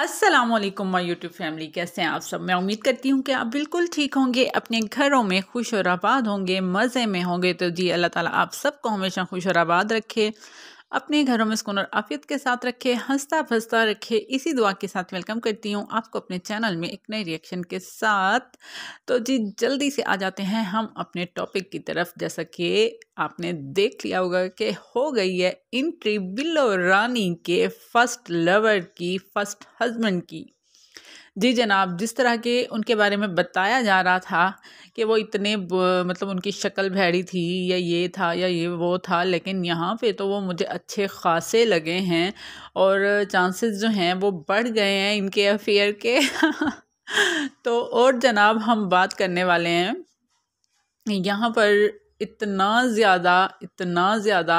अस्सलामुअलैकुम my YouTube family, कैसे हैं आप सब। मैं उम्मीद करती हूँ कि आप बिल्कुल ठीक होंगे, अपने घरों में खुश और आबाद होंगे, मज़े में होंगे। तो जी अल्लाह ताला आप सबको हमेशा खुश और आबाद रखे, अपने घरों में सुकून और आफियत के साथ रखे, हंसता फंसता रखे। इसी दुआ के साथ वेलकम करती हूँ आपको अपने चैनल में एक नए रिएक्शन के साथ। तो जी जल्दी से आ जाते हैं हम अपने टॉपिक की तरफ। जैसा कि आपने देख लिया होगा कि हो गई है एंट्री बिल्लो रानी के फर्स्ट लवर की, फर्स्ट हस्बैंड की। जी जनाब, जिस तरह के उनके बारे में बताया जा रहा था कि वो इतने मतलब उनकी शक्ल भैड़ी थी या ये था या ये वो था, लेकिन यहाँ पे तो वो मुझे अच्छे खासे लगे हैं और चांसेस जो हैं वो बढ़ गए हैं इनके अफेयर के। तो और जनाब हम बात करने वाले हैं यहाँ पर इतना ज़्यादा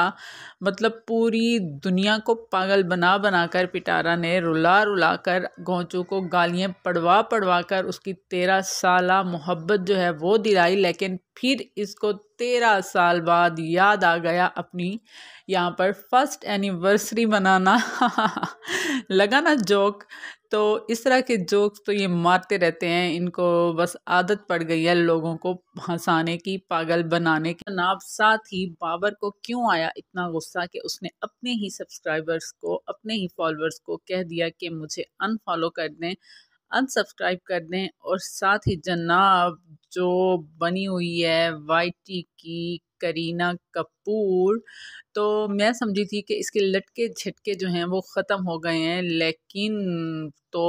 मतलब पूरी दुनिया को पागल बना बना कर पिटारा ने रुला रुला कर गोंचू को गालियाँ पढ़वा पढ़वा कर उसकी 13 साला मोहब्बत जो है वो दिलाई। लेकिन फिर इसको 13 साल बाद याद आ गया अपनी यहाँ पर फर्स्ट एनिवर्सरी मनाना। लगा ना जोक। तो इस तरह के जोक्स तो ये मारते रहते हैं, इनको बस आदत पड़ गई है लोगों को हंसाने की, पागल बनाने की। जनाब साथ ही बाबर को क्यों आया इतना गुस्सा कि उसने अपने ही सब्सक्राइबर्स को, अपने ही फॉलोअर्स को कह दिया कि मुझे अनफॉलो कर दें, अनसब्सक्राइब कर दें। और साथ ही जनाब जो बनी हुई है वाईटी की करीना कपूर, तो मैं समझी थी कि इसके लटके झटके जो हैं वो ख़त्म हो गए हैं, लेकिन तो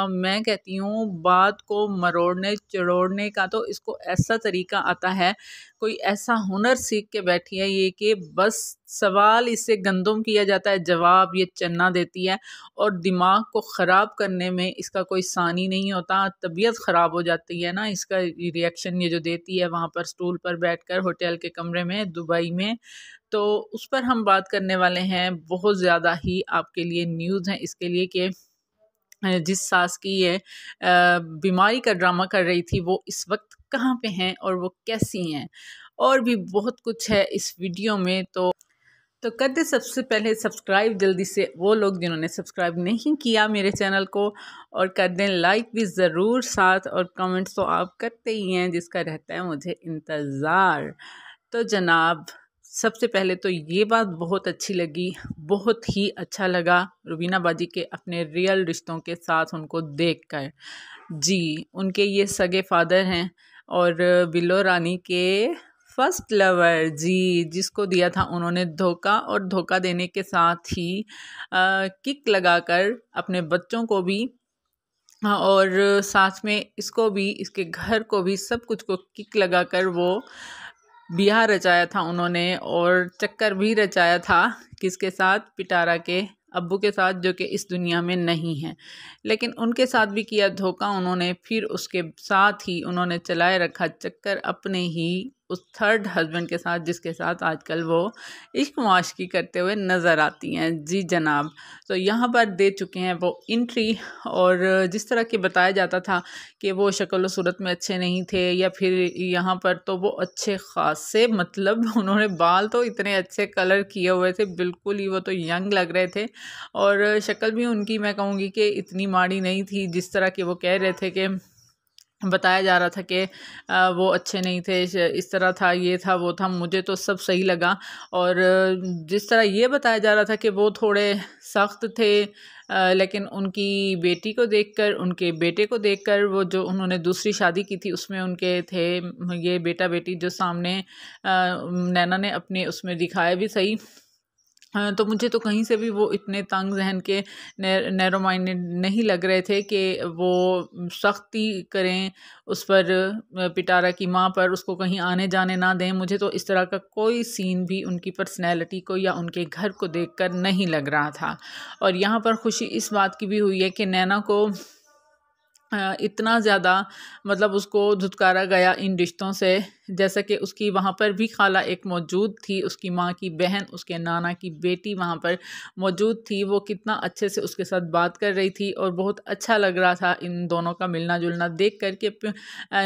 मैं कहती हूँ बात को मरोड़ने चड़ोड़ने का तो इसको ऐसा तरीका आता है, कोई ऐसा हुनर सीख के बैठी है ये कि बस सवाल इससे गंदुम किया जाता है, जवाब ये चन्ना देती है। और दिमाग को ख़राब करने में इसका कोई सानी नहीं होता। तबीयत ख़राब हो जाती है ना इसका रिएक्शन ये जो देती है वहाँ पर स्टूल पर बैठकर होटल के कमरे में दुबई में। तो उस पर हम बात करने वाले हैं। बहुत ज़्यादा ही आपके लिए न्यूज़ हैं इसके लिए कि जिस सास की ये बीमारी का ड्रामा कर रही थी वो इस वक्त कहाँ पे हैं और वो कैसी हैं, और भी बहुत कुछ है इस वीडियो में। तो कर दे सबसे पहले सब्सक्राइब जल्दी से वो लोग जिन्होंने सब्सक्राइब नहीं किया मेरे चैनल को, और कर दें लाइक भी ज़रूर साथ, और कमेंट्स तो आप करते ही हैं जिसका रहता है मुझे इंतज़ार। तो जनाब सबसे पहले तो ये बात बहुत अच्छी लगी, बहुत ही अच्छा लगा रुबीना बाजी के अपने रियल रिश्तों के साथ उनको देखकर। जी उनके ये सगे फादर हैं और बिल्लो रानी के फर्स्ट लवर, जी जिसको दिया था उन्होंने धोखा, और धोखा देने के साथ ही किक लगाकर अपने बच्चों को भी, हाँ, और साथ में इसको भी, इसके घर को भी, सब कुछ को किक लगाकर वो ब्याह रचाया था उन्होंने। और चक्कर भी रचाया था किसके साथ, पिटारा के अब्बू के साथ, जो कि इस दुनिया में नहीं है। लेकिन उनके साथ भी किया धोखा उन्होंने। फिर उसके साथ ही उन्होंने चलाए रखा चक्कर अपने ही उस थर्ड हस्बैंड के साथ, जिसके साथ आजकल वो इश्क माशकी करते हुए नज़र आती हैं। जी जनाब, तो यहाँ पर दे चुके हैं वो एंट्री। और जिस तरह के बताया जाता था कि वो शक्ल सूरत में अच्छे नहीं थे, या फिर यहाँ पर तो वो अच्छे खासे, मतलब उन्होंने बाल तो इतने अच्छे कलर किए हुए थे, बिल्कुल ही वो तो यंग लग रहे थे। और शक्ल भी उनकी मैं कहूँगी कि इतनी माड़ी नहीं थी जिस तरह के वो कह रहे थे कि बताया जा रहा था कि वो अच्छे नहीं थे, इस तरह था, ये था वो था। मुझे तो सब सही लगा। और जिस तरह ये बताया जा रहा था कि वो थोड़े सख्त थे, लेकिन उनकी बेटी को देखकर, उनके बेटे को देखकर, वो जो उन्होंने दूसरी शादी की थी उसमें उनके थे ये बेटा बेटी, जो सामने नैना ने अपने उसमें दिखाया भी सही। तो मुझे तो कहीं से भी वो इतने तंग जहन के, नैरो माइंडेड नहीं लग रहे थे कि वो सख्ती करें उस पर, पिटारा की माँ पर, उसको कहीं आने जाने ना दें। मुझे तो इस तरह का कोई सीन भी उनकी पर्सनैलिटी को या उनके घर को देखकर नहीं लग रहा था। और यहाँ पर खुशी इस बात की भी हुई है कि नैना को इतना ज़्यादा मतलब उसको धुतकारा गया इन रिश्तों से जैसा कि उसकी वहाँ पर भी खाला एक मौजूद थी, उसकी माँ की बहन, उसके नाना की बेटी वहाँ पर मौजूद थी। वो कितना अच्छे से उसके साथ बात कर रही थी और बहुत अच्छा लग रहा था इन दोनों का मिलना जुलना देख कर के।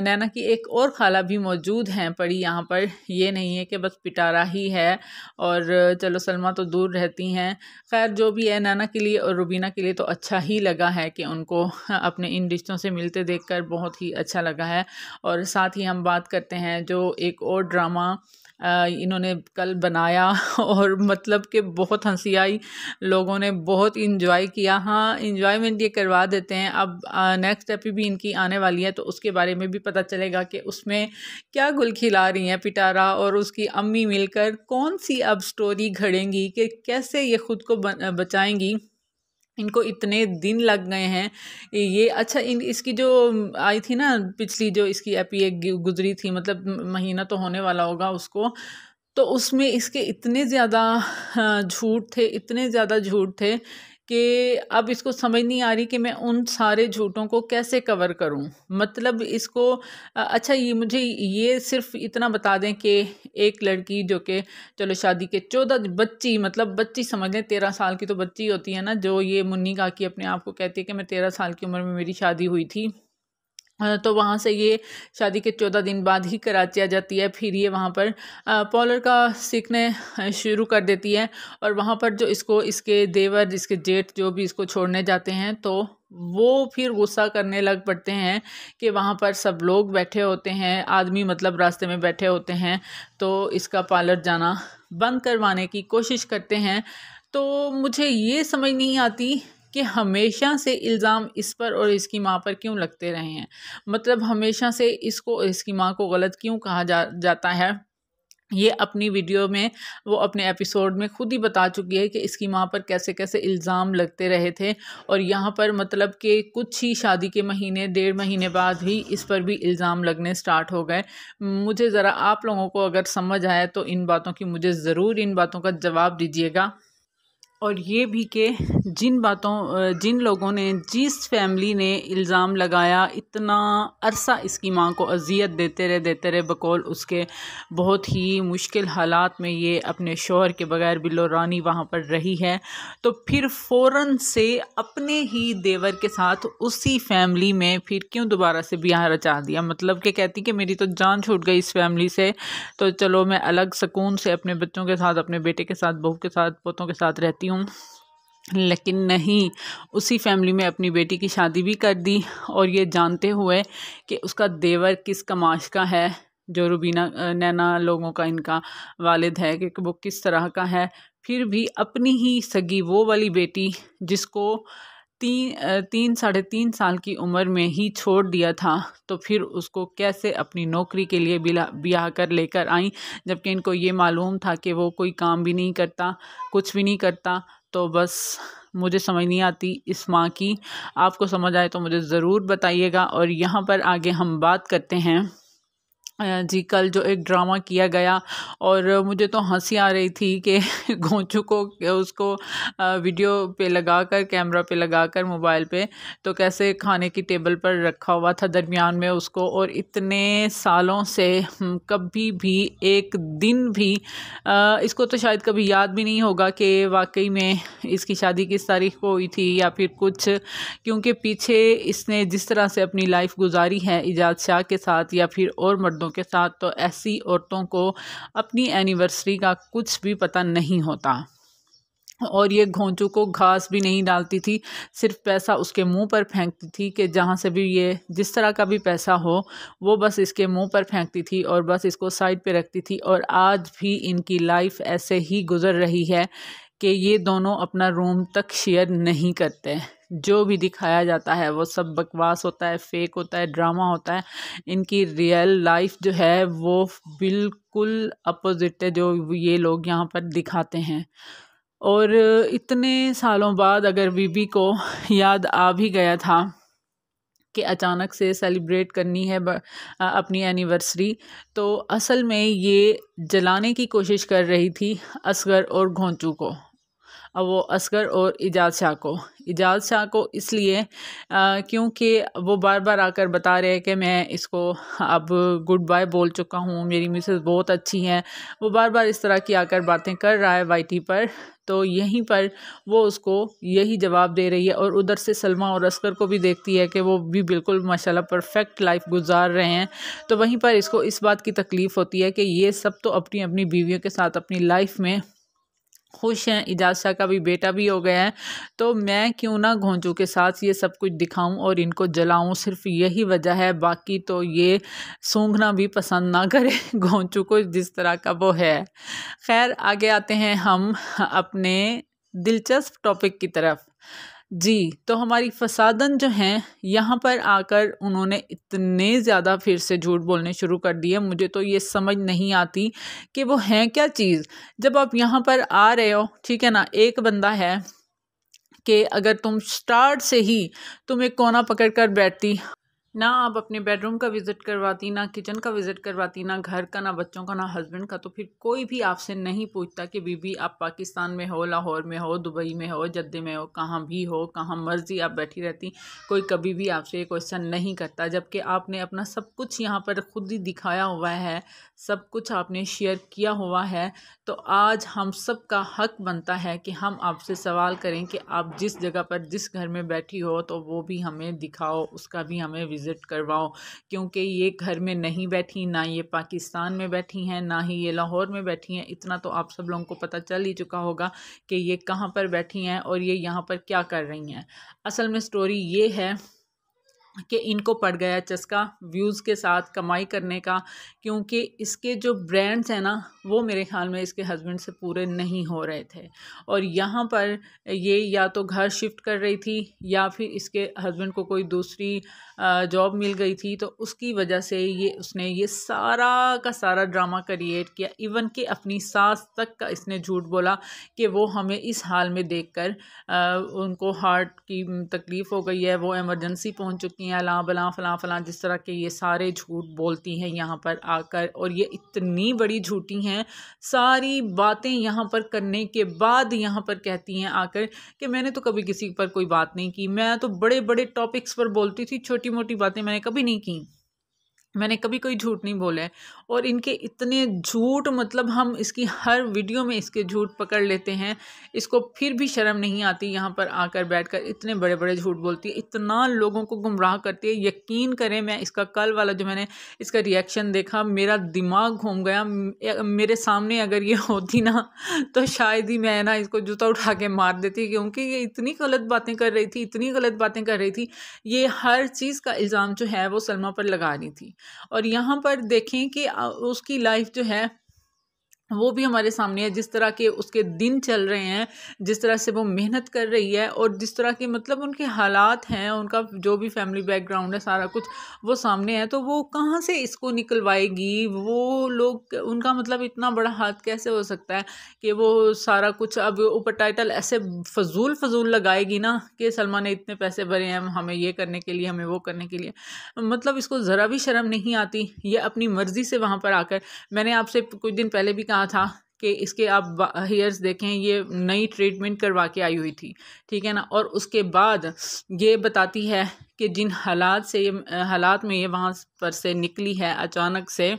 नैना की एक और खाला भी मौजूद हैं पड़ी यहाँ पर, ये नहीं है कि बस पिटारा ही है और चलो सलमा तो दूर रहती हैं। खैर जो भी है, नैना के लिए और रुबीना के लिए तो अच्छा ही लगा है कि उनको अपने इन रिश्तों से मिलते देखकर बहुत ही अच्छा लगा है। और साथ ही हम बात करते हैं जो एक और ड्रामा इन्होंने कल बनाया और मतलब कि बहुत हंसी आई, लोगों ने बहुत इंजॉय किया। हाँ, इंजॉयमेंट ये करवा देते हैं। अब नेक्स्ट एपी भी इनकी आने वाली है तो उसके बारे में भी पता चलेगा कि उसमें क्या गुल खिला रही हैं पिटारा और उसकी अम्मी मिलकर, कौन सी अब स्टोरी घड़ेंगी कि कैसे ये खुद को बचाएंगी। इनको इतने दिन लग गए हैं ये। अच्छा, इसकी जो आई थी ना पिछली, जो इसकी एपी एक गुजरी थी, मतलब महीना तो होने वाला होगा उसको, तो उसमें इसके इतने ज़्यादा झूठ थे, इतने ज़्यादा झूठ थे कि अब इसको समझ नहीं आ रही कि मैं उन सारे झूठों को कैसे कवर करूं। मतलब इसको अच्छा, ये मुझे ये सिर्फ इतना बता दें कि एक लड़की जो कि चलो शादी के 14 बच्ची, मतलब बच्ची समझ लें, 13 साल की तो बच्ची होती है ना, जो ये मुन्नी काकी अपने आप को कहती है कि मैं 13 साल की उम्र में मेरी शादी हुई थी। तो वहाँ से ये शादी के 14 दिन बाद ही कराची आ जाती है। फिर ये वहाँ पर पार्लर का सीखने शुरू कर देती है और वहाँ पर जो इसको इसके देवर, इसके जेठ जो भी इसको छोड़ने जाते हैं, तो वो फिर गुस्सा करने लग पड़ते हैं कि वहाँ पर सब लोग बैठे होते हैं, आदमी मतलब रास्ते में बैठे होते हैं, तो इसका पार्लर जाना बंद करवाने की कोशिश करते हैं। तो मुझे ये समझ नहीं आती कि हमेशा से इल्ज़ाम इस पर और इसकी माँ पर क्यों लगते रहे हैं। मतलब हमेशा से इसको, इसकी माँ को गलत क्यों कहा जाता है। ये अपनी वीडियो में, वो अपने एपिसोड में खुद ही बता चुकी है कि इसकी माँ पर कैसे कैसे इल्ज़ाम लगते रहे थे। और यहाँ पर मतलब कि कुछ ही शादी के महीने, 1.5 महीने बाद भी इस पर भी इल्ज़ाम लगने स्टार्ट हो गए। मुझे ज़रा, आप लोगों को अगर समझ आए तो इन बातों की मुझे ज़रूर इन बातों का जवाब दीजिएगा। और ये भी कि जिन लोगों ने, जिस फैमिली ने इल्ज़ाम लगाया, इतना अरसा इसकी माँ को अजियत देते रहे बकौल उसके बहुत ही मुश्किल हालात में ये अपने शौहर के बगैर बिल्लो रानी वहाँ पर रही है, तो फिर फ़ौरन से अपने ही देवर के साथ उसी फैमिली में फिर क्यों दोबारा से ब्याह रचा दिया। मतलब कि कहती कि मेरी तो जान छूट गई इस फैमिली से, तो चलो मैं अलग सुकून से अपने बच्चों के साथ, अपने बेटे के साथ, बहू के साथ, पोतों के साथ रहती हूँ। लेकिन नहीं, उसी फैमिली में अपनी बेटी की शादी भी कर दी और ये जानते हुए कि उसका देवर किस कमाश का है, जो रुबीना नैना लोगों का इनका वालिद है, कि वो किस तरह का है, फिर भी अपनी ही सगी वो वाली बेटी जिसको 3-3.5 साल की उम्र में ही छोड़ दिया था, तो फिर उसको कैसे अपनी नौकरी के लिए ब्याह कर लेकर आई, जबकि इनको ये मालूम था कि वो कोई काम भी नहीं करता, कुछ भी नहीं करता। तो बस मुझे समझ नहीं आती इस माँ की। आपको समझ आए तो मुझे ज़रूर बताइएगा। और यहाँ पर आगे हम बात करते हैं जी, कल जो एक ड्रामा किया गया और मुझे तो हंसी आ रही थी कि गोंचू को उसको वीडियो पे लगाकर, कैमरा पे लगाकर मोबाइल पे, तो कैसे खाने की टेबल पर रखा हुआ था दरमियान में उसको, और इतने सालों से कभी भी एक दिन भी इसको तो शायद कभी याद भी नहीं होगा कि वाकई में इसकी शादी किस तारीख को हुई थी या फिर कुछ, क्योंकि पीछे इसने जिस तरह से अपनी लाइफ गुजारी है इजाज़ शाह के साथ या फिर और मर्दों के साथ, तो ऐसी औरतों को अपनी एनिवर्सरी का कुछ भी पता नहीं होता। और ये घोंचू को घास भी नहीं डालती थी, सिर्फ पैसा उसके मुंह पर फेंकती थी कि जहाँ से भी ये जिस तरह का भी पैसा हो वो बस इसके मुंह पर फेंकती थी और बस इसको साइड पे रखती थी। और आज भी इनकी लाइफ ऐसे ही गुजर रही है कि ये दोनों अपना रूम तक शेयर नहीं करते। जो भी दिखाया जाता है वो सब बकवास होता है, फेक होता है, ड्रामा होता है। इनकी रियल लाइफ जो है वो बिल्कुल अपोजिट है जो ये लोग यहाँ पर दिखाते हैं। और इतने सालों बाद अगर बीबी को याद आ भी गया था कि अचानक से सेलिब्रेट करनी है अपनी एनिवर्सरी, तो असल में ये जलाने की कोशिश कर रही थी असगर और घोंचू को। वो असगर और इजाज़ शाह को इसलिए क्योंकि वो बार बार आकर बता रहे हैं कि मैं इसको अब गुड बाय बोल चुका हूँ, मेरी मिसेस बहुत अच्छी हैं। वो बार बार इस तरह की आकर बातें कर रहा है वाईटी पर। तो यहीं पर वो उसको यही जवाब दे रही है और उधर से सलमा और असगर को भी देखती है कि वो भी बिल्कुल माशाल्लाह परफेक्ट लाइफ गुजार रहे हैं। तो वहीं पर इसको इस बात की तकलीफ़ होती है कि ये सब तो अपनी अपनी बीवियों के साथ अपनी लाइफ में खुश हैं, इजाज़ शाह का भी बेटा भी हो गया है, तो मैं क्यों ना घोंचू के साथ ये सब कुछ दिखाऊं और इनको जलाऊं। सिर्फ यही वजह है, बाकी तो ये सूंघना भी पसंद ना करे घोंचू को जिस तरह का वो है। खैर आगे आते हैं हम अपने दिलचस्प टॉपिक की तरफ। जी, तो हमारी फसादन जो हैं यहाँ पर आकर उन्होंने इतने ज़्यादा फिर से झूठ बोलने शुरू कर दिए, मुझे तो ये समझ नहीं आती कि वो हैं क्या चीज़। जब आप यहाँ पर आ रहे हो, ठीक है ना, एक बंदा है कि अगर तुम स्टार्ट से ही तुम एक कोना पकड़ कर बैठती, ना आप अपने बेडरूम का विज़िट करवाती, ना किचन का विज़िट करवाती, ना घर का, ना बच्चों का, ना हस्बैंड का, तो फिर कोई भी आपसे नहीं पूछता कि बीबी आप पाकिस्तान में हो, लाहौर में हो, दुबई में हो, जद्दे में हो, कहाँ भी हो, कहाँ मर्जी आप बैठी रहती, कोई कभी भी आपसे ये क्वेश्चन नहीं करता। जबकि आपने अपना सब कुछ यहाँ पर खुद ही दिखाया हुआ है, सब कुछ आपने शेयर किया हुआ है। तो आज हम सब का हक बनता है कि हम आपसे सवाल करें कि आप जिस जगह पर जिस घर में बैठी हो तो वो भी हमें दिखाओ, उसका भी हमें विज़िट करवाओ। क्योंकि ये घर में नहीं बैठी, ना ये पाकिस्तान में बैठी हैं, ना ही ये लाहौर में बैठी हैं। इतना तो आप सब लोगों को पता चल ही चुका होगा कि ये कहाँ पर बैठी हैं और ये यहाँ पर क्या कर रही हैं। असल में स्टोरी ये है कि इनको पड़ गया चस्का व्यूज़ के साथ कमाई करने का, क्योंकि इसके जो ब्रांड्स हैं ना वो मेरे ख्याल में इसके हस्बैंड से पूरे नहीं हो रहे थे। और यहाँ पर ये या तो घर शिफ्ट कर रही थी या फिर इसके हस्बैंड को कोई दूसरी जॉब मिल गई थी, तो उसकी वजह से उसने ये सारा का सारा ड्रामा क्रिएट किया। इवन कि अपनी सास तक का इसने झूठ बोला कि वो हमें इस हाल में देखकर उनको हार्ट की तकलीफ़ हो गई है, वो इमरजेंसी पहुंच चुकी हैं, अला बला फलां फलां, जिस तरह के ये सारे झूठ बोलती हैं यहाँ पर आकर। और ये इतनी बड़ी झूठी हैं, सारी बातें यहाँ पर करने के बाद यहाँ पर कहती हैं आकर कि मैंने तो कभी किसी पर कोई बात नहीं की, मैं तो बड़े बड़े टॉपिक्स पर बोलती थी, छोटी मोटी बातें मैंने कभी नहीं की, मैंने कभी कोई झूठ नहीं बोला है। और इनके इतने झूठ, मतलब हम इसकी हर वीडियो में इसके झूठ पकड़ लेते हैं, इसको फिर भी शर्म नहीं आती यहाँ पर आकर बैठकर इतने बड़े बड़े झूठ बोलती है, इतना लोगों को गुमराह करती है। यकीन करें, मैं इसका कल वाला जो मैंने इसका रिएक्शन देखा, मेरा दिमाग घूम गया। मेरे सामने अगर ये होती ना तो शायद ही मैं ना इसको जूता उठा के मार देती, क्योंकि ये इतनी गलत बातें कर रही थी, इतनी गलत बातें कर रही थी। ये हर चीज़ का इल्ज़ाम जो है वो सलमा पर लगा रही थी। और यहाँ पर देखें कि उसकी लाइफ जो है वो भी हमारे सामने है, जिस तरह के उसके दिन चल रहे हैं, जिस तरह से वो मेहनत कर रही है और जिस तरह के मतलब उनके हालात हैं, उनका जो भी फैमिली बैकग्राउंड है, सारा कुछ वो सामने है। तो वो कहाँ से इसको निकलवाएगी, वो लोग उनका मतलब इतना बड़ा हाथ कैसे हो सकता है कि वो सारा कुछ अब ऊपर टाइटल ऐसे फजूल लगाएगी ना कि सलमा ने इतने पैसे भरे हैं हमें ये करने के लिए, हमें वो करने के लिए। मतलब इसको ज़रा भी शर्म नहीं आती। ये अपनी मर्ज़ी से वहाँ पर आकर, मैंने आपसे कुछ दिन पहले भी कहा था कि इसके आप हेयर्स देखें, ये नई ट्रीटमेंट करवा के आई हुई थी, ठीक है ना। और उसके बाद ये बताती है कि जिन हालात में ये वहाँ पर से निकली है अचानक से।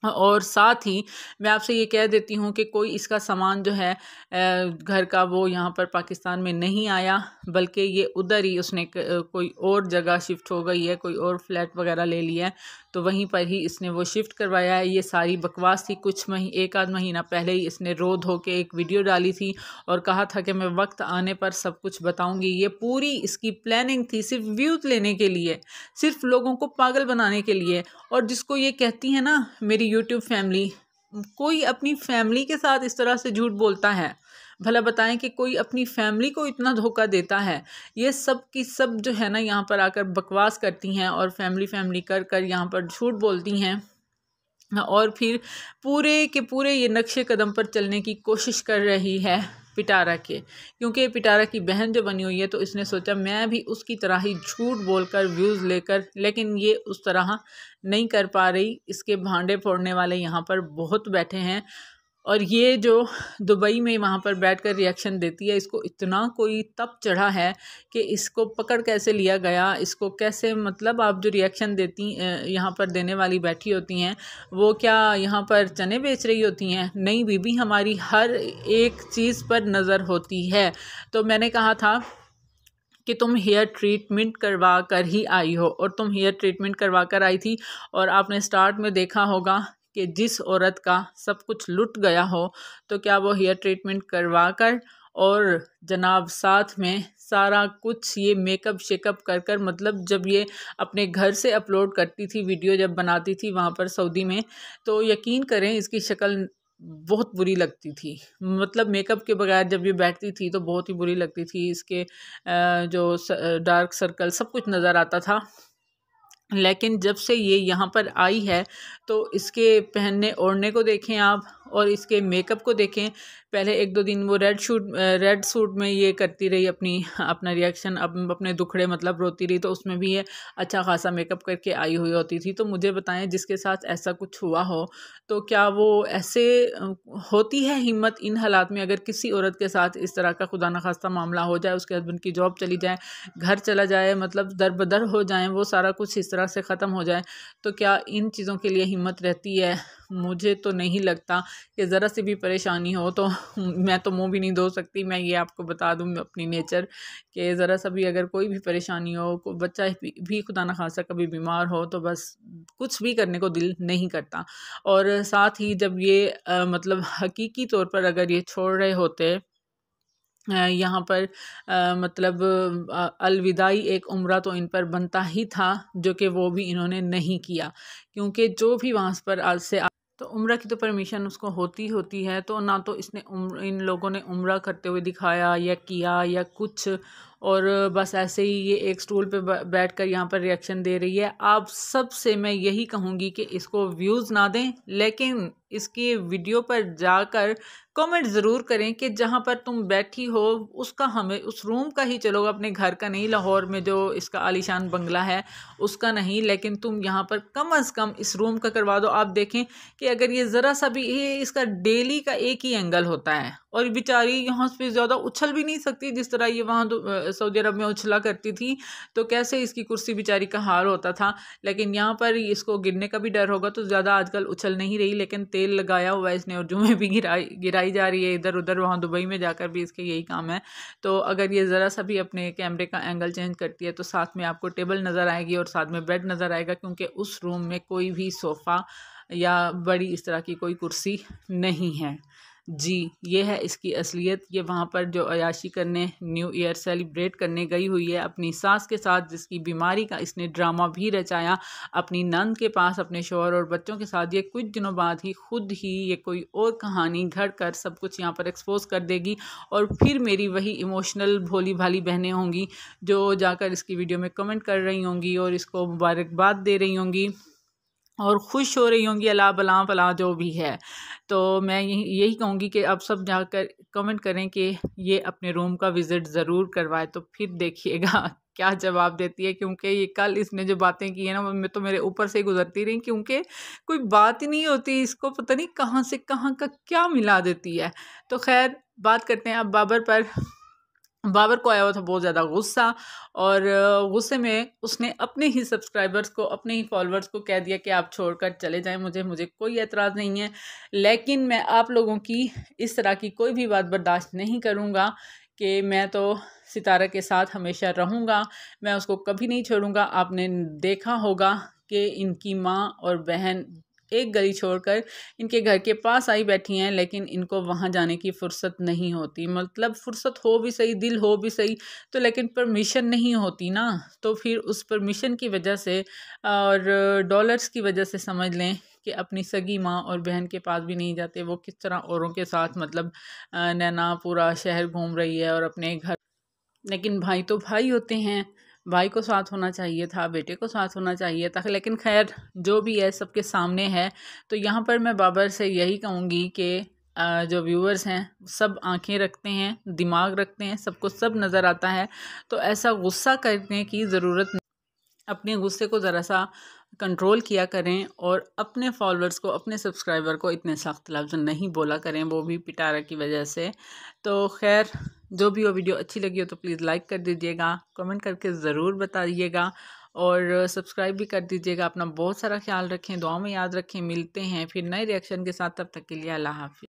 और साथ ही मैं आपसे ये कह देती हूँ कि कोई इसका सामान जो है घर का वो यहाँ पर पाकिस्तान में नहीं आया, बल्कि ये उधर ही उसने कोई और जगह शिफ्ट हो गई है, कोई और फ्लैट वगैरह ले लिया है, तो वहीं पर ही इसने वो शिफ्ट करवाया है। ये सारी बकवास थी। एक आध महीना पहले ही इसने रो धो के एक वीडियो डाली थी और कहा था कि मैं वक्त आने पर सब कुछ बताऊँगी। ये पूरी इसकी प्लानिंग थी सिर्फ व्यूज़ लेने के लिए, सिर्फ लोगों को पागल बनाने के लिए। और जिसको ये कहती है ना मेरी यूट्यूब फैमिली, कोई अपनी फैमिली के साथ इस तरह से झूठ बोलता है? भला बताएं कि कोई अपनी फैमिली को इतना धोखा देता है? ये सब की सब जो है ना यहाँ पर आकर बकवास करती हैं और फैमिली कर कर यहाँ पर झूठ बोलती हैं और फिर पूरे के पूरे ये नक्शे कदम पर चलने की कोशिश कर रही है पिटारा के। क्योंकि पिटारा की बहन जो बनी हुई है, तो इसने सोचा मैं भी उसकी तरह ही झूठ बोलकर व्यूज़ लेकर, लेकिन ये उस तरह नहीं कर पा रही। इसके भांडे फोड़ने वाले यहाँ पर बहुत बैठे हैं और ये जो दुबई में वहाँ पर बैठकर रिएक्शन देती है, इसको इतना कोई तप चढ़ा है कि इसको पकड़ कैसे लिया गया, इसको कैसे, मतलब आप जो रिएक्शन देती यहाँ पर देने वाली बैठी होती हैं, वो क्या यहाँ पर चने बेच रही होती हैं? नहीं बीबी, हमारी हर एक चीज़ पर नज़र होती है। तो मैंने कहा था कि तुम हेयर ट्रीटमेंट करवा कर ही आई हो, और तुम हेयर ट्रीटमेंट करवा कर आई थी, और आपने स्टार्ट में देखा होगा कि जिस औरत का सब कुछ लुट गया हो, तो क्या वो हेयर ट्रीटमेंट करवा कर और जनाब साथ में सारा कुछ ये मेकअप शेकअप कर कर, मतलब जब ये अपने घर से अपलोड करती थी वीडियो, जब बनाती थी वहाँ पर सऊदी में, तो यकीन करें इसकी शक्ल बहुत बुरी लगती थी। मतलब मेकअप के बगैर जब ये बैठती थी तो बहुत ही बुरी लगती थी। इसके जो डार्क सर्कल सब कुछ नज़र आता था। लेकिन जब से ये यहाँ पर आई है तो इसके पहनने ओढ़ने को देखें आप, और इसके मेकअप को देखें। पहले 1-2 दिन वो रेड सूट में ये करती रही अपना रिएक्शन, अपने दुखड़े, मतलब रोती रही, तो उसमें भी ये अच्छा खासा मेकअप करके आई हुई होती थी। तो मुझे बताएं, जिसके साथ ऐसा कुछ हुआ हो तो क्या वो ऐसे होती है हिम्मत इन हालात में? अगर किसी औरत के साथ इस तरह का खुदा न खास्ता मामला हो जाए, उसके हस्बैंड की जॉब चली जाए, घर चला जाए, मतलब दर-बदर हो जाए, वो सारा कुछ इस तरह से ख़त्म हो जाए, तो क्या इन चीज़ों के लिए हिम्मत रहती है? मुझे तो नहीं लगता कि ज़रा सी भी परेशानी हो तो मैं तो मुंह भी नहीं धो सकती। मैं ये आपको बता दूं अपनी नेचर, कि ज़रा सा भी अगर कोई भी परेशानी हो, कोई बच्चा भी खुदा न खास्ता कभी बीमार हो, तो बस कुछ भी करने को दिल नहीं करता। और साथ ही जब ये मतलब हकीकी तौर पर अगर ये छोड़ रहे होते यहाँ पर मतलब अलविदाई एक उम्रा तो इन पर बनता ही था, जो कि वो भी इन्होंने नहीं किया, क्योंकि जो भी वहाँ पर आज से तो उम्रा की तो परमिशन उसको होती है, तो ना तो इन लोगों ने उम्रा करते हुए दिखाया या किया या कुछ, और बस ऐसे ही ये एक स्टूल पे बैठकर यहाँ पर रिएक्शन दे रही है। आप सब से मैं यही कहूँगी कि इसको व्यूज़ ना दें, लेकिन इसकी वीडियो पर जाकर कमेंट ज़रूर करें कि जहाँ पर तुम बैठी हो उसका, हमें उस रूम का ही, चलो अपने घर का नहीं, लाहौर में जो इसका आलीशान बंगला है उसका नहीं, लेकिन तुम यहाँ पर कम अज़ कम इस रूम का करवा दो। आप देखें कि अगर ये ज़रा सा भी, ये इसका डेली का एक ही एंगल होता है, और बेचारी यहाँ पे ज़्यादा उछल भी नहीं सकती जिस तरह ये वहाँ सऊदी अरब में उछला करती थी, तो कैसे इसकी कुर्सी बेचारी का हाल होता था। लेकिन यहाँ पर इसको गिरने का भी डर होगा, तो ज़्यादा आजकल उछल नहीं रही, लेकिन तेल लगाया हुआ है इसने और जुएँ भी गिराई जा रही है इधर उधर, वहाँ दुबई में जाकर भी इसके यही काम है। तो अगर ये ज़रा सा भी अपने कैमरे का एंगल चेंज करती है तो साथ में आपको टेबल नज़र आएगी और साथ में बेड नज़र आएगा, क्योंकि उस रूम में कोई भी सोफ़ा या बड़ी इस तरह की कोई कुर्सी नहीं है। जी, ये है इसकी असलियत। ये वहाँ पर जो अयाशी करने, न्यू ईयर सेलिब्रेट करने गई हुई है अपनी सास के साथ, जिसकी बीमारी का इसने ड्रामा भी रचाया अपनी नंद के पास, अपने शौहर और बच्चों के साथ। ये कुछ दिनों बाद ही खुद ही ये कोई और कहानी घड़ कर सब कुछ यहाँ पर एक्सपोज कर देगी, और फिर मेरी वही इमोशनल भोली भाली बहनें होंगी जो जाकर इसकी वीडियो में कमेंट कर रही होंगी और इसको मुबारकबाद दे रही होंगी और खुश हो रही होंगी, अला बला फला जो भी है। तो मैं यही कहूँगी कि आप सब जाकर कमेंट करें कि ये अपने रूम का विज़िट ज़रूर करवाए, तो फिर देखिएगा क्या जवाब देती है। क्योंकि ये कल इसने जो बातें की है ना, मैं तो मेरे ऊपर से ही गुजरती रही, क्योंकि कोई बात ही नहीं होती, इसको पता नहीं कहाँ से कहाँ का क्या मिला देती है। तो खैर, बात करते हैं अब बाबर पर। बाबर को आया हुआ था बहुत ज़्यादा गुस्सा, और गुस्से में उसने अपने ही सब्सक्राइबर्स को, अपने ही फॉलोअर्स को कह दिया कि आप छोड़कर चले जाएं, मुझे कोई एतराज़ नहीं है, लेकिन मैं आप लोगों की इस तरह की कोई भी बात बर्दाश्त नहीं करूँगा कि मैं तो सितारा के साथ हमेशा रहूँगा, मैं उसको कभी नहीं छोड़ूँगा। आपने देखा होगा कि इनकी माँ और बहन एक गली छोड़कर इनके घर के पास आई बैठी हैं, लेकिन इनको वहाँ जाने की फ़ुर्सत नहीं होती। मतलब फ़ुर्सत हो भी सही, दिल हो भी सही, तो लेकिन परमिशन नहीं होती ना। तो फिर उस परमिशन की वजह से और डॉलर्स की वजह से समझ लें कि अपनी सगी माँ और बहन के पास भी नहीं जाते। वो किस तरह औरों के साथ, मतलब नैना पूरा शहर घूम रही है और अपने घर, लेकिन भाई तो भाई होते हैं, भाई को साथ होना चाहिए था, बेटे को साथ होना चाहिए था। लेकिन खैर, जो भी है सबके सामने है। तो यहाँ पर मैं बाबर से यही कहूँगी कि जो व्यूअर्स हैं सब आंखें रखते हैं, दिमाग रखते हैं, सबको सब नज़र आता है, तो ऐसा गुस्सा करने की ज़रूरत नहीं। अपने गुस्से को ज़रा सा कंट्रोल किया करें और अपने फॉलोअर्स को, अपने सब्सक्राइबर को इतने सख्त लफ्ज़ नहीं बोला करें, वो भी पिटारा की वजह से। तो खैर, जो भी वो वीडियो अच्छी लगी हो तो प्लीज़ लाइक कर दीजिएगा, कमेंट करके ज़रूर बताइएगा और सब्सक्राइब भी कर दीजिएगा। अपना बहुत सारा ख्याल रखें, दुआ में याद रखें। मिलते हैं फिर नए रिएक्शन के साथ, तब तक के लिए अल्लाह हाफ़िज़।